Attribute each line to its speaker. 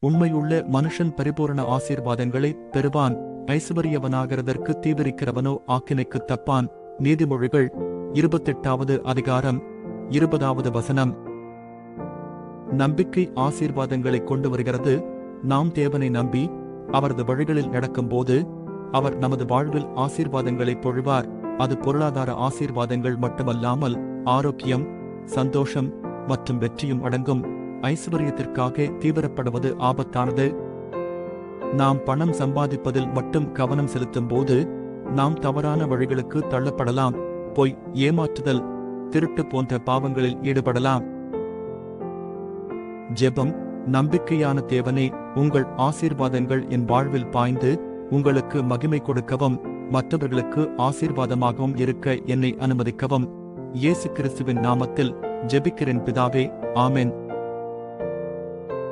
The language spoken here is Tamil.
Speaker 1: உண்மையுள்ள மனுஷன் பரிபூரண ஆசீர்வாதங்களை பெறுவான். ஐசுவரியவனாகிறதற்கு தீவிரிக்கிறவனோ ஆக்கினைக்குத் தப்பான். நீதிமொழிகள் 28வது அதிகாரம் 20வது வசனம். நம்பிக்கை ஆசீர்வாதங்களை கொண்டு வருகிறது. நாம் தேவனை நம்பி அவரது வழிகளில் நடக்கும்போது அவர் நமது வாழ்வில் ஆசீர்வாதங்களை பொழிவார். அது பொருளாதார ஆசீர்வாதங்கள் மட்டுமல்லாமல் ஆரோக்கியம், சந்தோஷம் மற்றும் வெற்றியும் அடங்கும். ஐசுவரியத்திற்காக தீவிரப்படுவது ஆபத்தானது. நாம் பணம் சம்பாதிப்பதில் மட்டும் கவனம் செலுத்தும் போது நாம் தவறான வழிகளுக்கு தள்ளப்படலாம். பொய், ஏமாற்றுதல், திருட்டு போன்ற பாவங்களில் ஈடுபடலாம். ஜெபம். நம்பிக்கையான தேவனே, உங்கள் ஆசீர்வாதங்கள் என் வாழ்வில் பாய்ந்து உங்களுக்கு மகிமை கொடுக்கவும் மற்றவர்களுக்கு ஆசீர்வாதமாகவும் இருக்க என்னை அனுமதிக்கவும். இயேசு கிறிஸ்துவின் நாமத்தில் ஜெபிக்கிறேன் பிதாவே, ஆமென்.